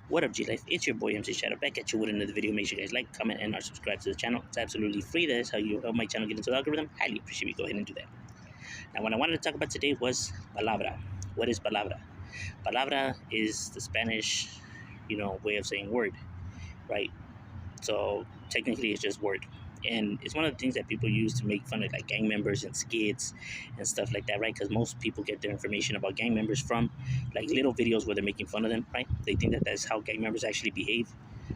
What up, G Life? It's your boy MC Shadow back at you with another video. Make sure you guys like, comment, and or subscribe to the channel. It's absolutely free. That is how you help my channel get into the algorithm. Highly appreciate you. Go ahead and do that. Now, what I wanted to talk about today was palabra. What is palabra? Palabra is the Spanish, way of saying word, right? So technically, it's just word, and it's one of the things that people use to make fun of like gang members and skits and stuff like that, right? Because most people get their information about gang members from like little videos where they're making fun of them, right? They think that that's how gang members actually behave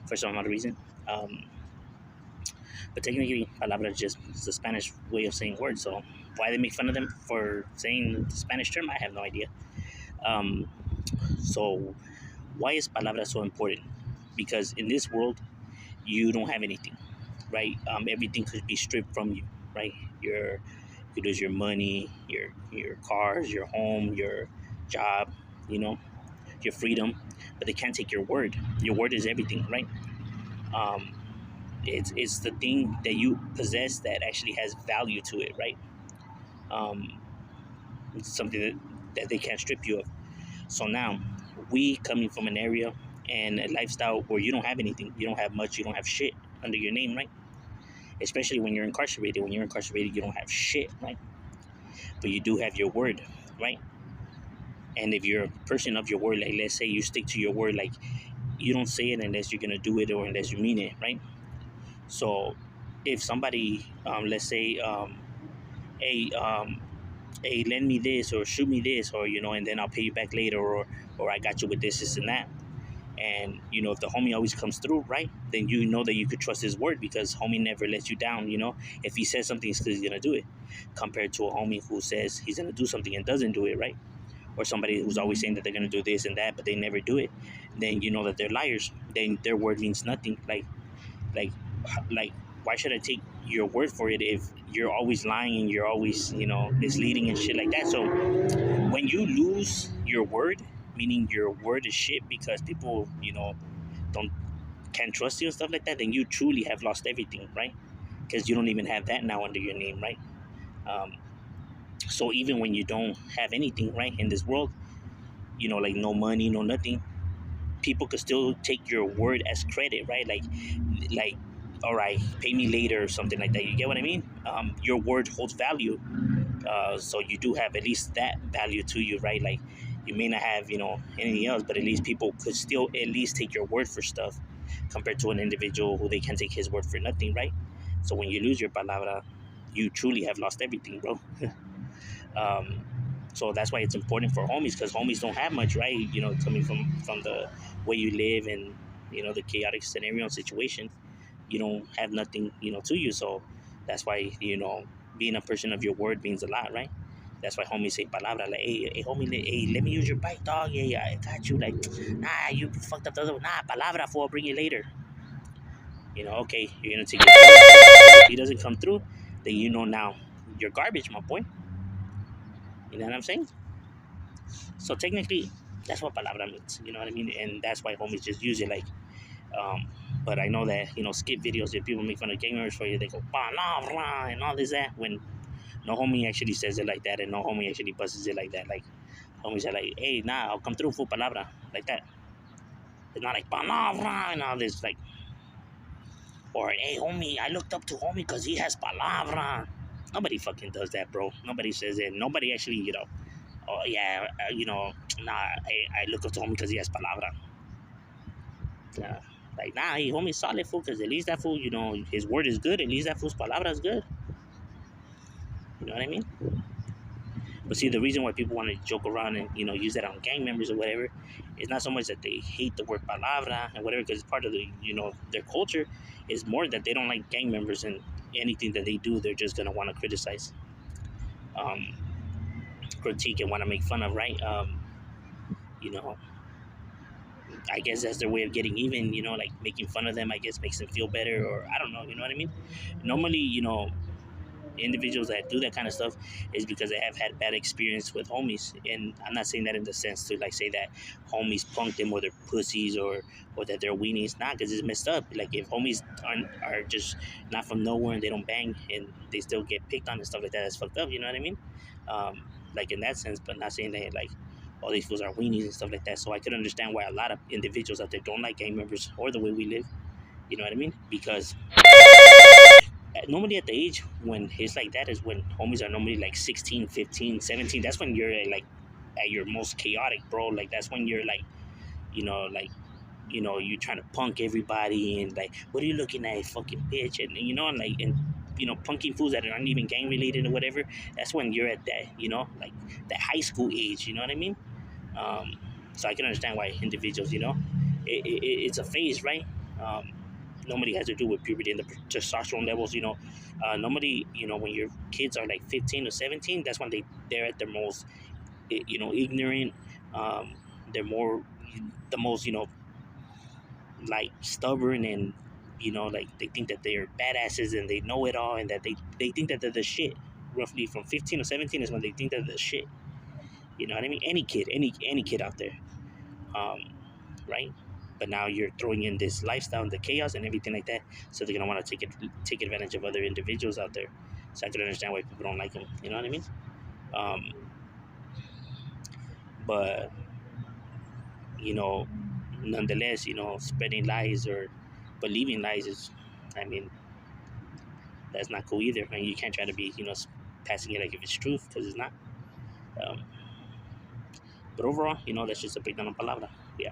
for some odd reason. But technically, palabra is just the Spanish way of saying words. So why they make fun of them for saying the Spanish term, I have no idea. Um, so why is palabra so important? Because in this world, you don't have anything, right? Everything could be stripped from you, right? You lose your money, your cars, your home, your job, you know, your freedom, but they can't take your word. Your word is everything, right? Um, it's the thing that you possess that actually has value to it, right? Um, it's something that they can't strip you of. So now, we coming from an area and a lifestyle where you don't have anything, you don't have much, you don't have shit under your name, right? Especially when you're incarcerated. When you're incarcerated, you don't have shit, right? But you do have your word, right? And if you're a person of your word, like let's say you stick to your word, like you don't say it unless you're gonna do it or unless you mean it, right? So if somebody, let's say, hey, hey, lend me this or shoot me this, or and then I'll pay you back later, or I got you with this and that. And if the homie always comes through, right, then you know that you could trust his word because homie never lets you down. If he says something, it's because he's gonna do it. Compared to a homie who says he's gonna do something and doesn't do it, right? Or somebody who's always saying that they're gonna do this and that, but they never do it. Then you know that they're liars. Then their word means nothing. Like, like, why should I take your word for it if you're always lying and you're always misleading and shit like that? So when you lose your word, meaning your word is shit because people don't can't trust you and stuff like that, then you truly have lost everything, right? Because you don't even have that now under your name, right? um, so even when you don't have anything, right, in this world, like no money, no nothing, people could still take your word as credit, right? Like, all right, pay me later or something like that. You get what I mean? Your word holds value. So you do have at least that value to you, right? Like, you may not have anything else, but at least people could still at least take your word for stuff, compared to an individual who they can take his word for nothing, right? So when you lose your palabra, you truly have lost everything, bro. um, so that's why it's important for homies, because homies don't have much, right? Coming from the way you live and the chaotic scenario and situation, you don't have nothing to you. So that's why being a person of your word means a lot, right? That's why homies say palabra, like, hey homie, hey, let me use your bike, dog. Yeah, I got you. Like, nah, you fucked up the other one. Nah, palabra, for I'll bring it later. Okay, you're gonna take it. If he doesn't come through, then now you're garbage, my boy. You know what I'm saying? So technically, that's what palabra means. You know what I mean? And that's why homies just use it, like, um, but I know that skip videos that people make fun of gang members for you. They go palabra and all this that, when no homie actually says it like that, and no homie actually busts it like that. Like, homies are like, hey, nah, I'll come through for palabra, like that. It's not like palabra and all this, like, or hey homie, I looked up to homie because he has palabra. Nobody fucking does that, bro. Nobody says it. Nobody actually, oh yeah, nah, I look up to homie because he has palabra. Yeah. Like, nah, he homie solid fool, because at least that fool, his word is good. At least that fool's palabra is good. You know what I mean? But see, the reason why people want to joke around and use that on gang members or whatever, is not so much that they hate the word palabra and whatever, because it's part of the their culture. Is more that they don't like gang members, and anything that they do, they're just gonna want to criticize, um, critique, and want to make fun of, right? You know, I guess that's their way of getting even. Like making fun of them, I guess makes them feel better, or I don't know. You know what I mean? Normally, individuals that do that kind of stuff is because they have had bad experience with homies. And I'm not saying that in the sense to like say that homies punk them or they're pussies, or that they're weenies. Nah, because it's messed up. Like, if homies are just not from nowhere and they don't bang and they still get picked on and stuff like that, that's fucked up. You know what I mean? Like, in that sense, but not saying that like all these fools are weenies and stuff like that. So I could understand why a lot of individuals out there don't like gang members or the way we live. You know what I mean? Because normally at the age when it's like that is when homies are normally like 16, 15, 17. That's when you're like at your most chaotic, bro. Like that's when you're like, like, you trying to punk everybody and like, what are you looking at, fucking bitch? And punking fools that aren't even gang related or whatever. That's when you're at that, like that high school age. You know what I mean? Um, so I can understand why individuals, it's a phase, right? Um, Normally has to do with puberty and the testosterone levels. Normally, when your kids are like 15 or 17, that's when they're at their most, ignorant. Um, they're more the most, like stubborn, and like they think that they're badasses and they know it all, and that they think that they're the shit. Roughly from 15 or 17 is when they think they're the shit. You know what I mean? Any kid, any kid out there, um, right? But now you're throwing in this lifestyle, and the chaos and everything like that. So they're gonna want to take advantage of other individuals out there. So I can understand why people don't like them. You know what I mean? Um, but you know, nonetheless, spreading lies or believing lies is, I mean, that's not cool either. And you can't try to be, passing it like if it's truth, because it's not. Um, but overall, that's just a breakdown of palabra. Yeah.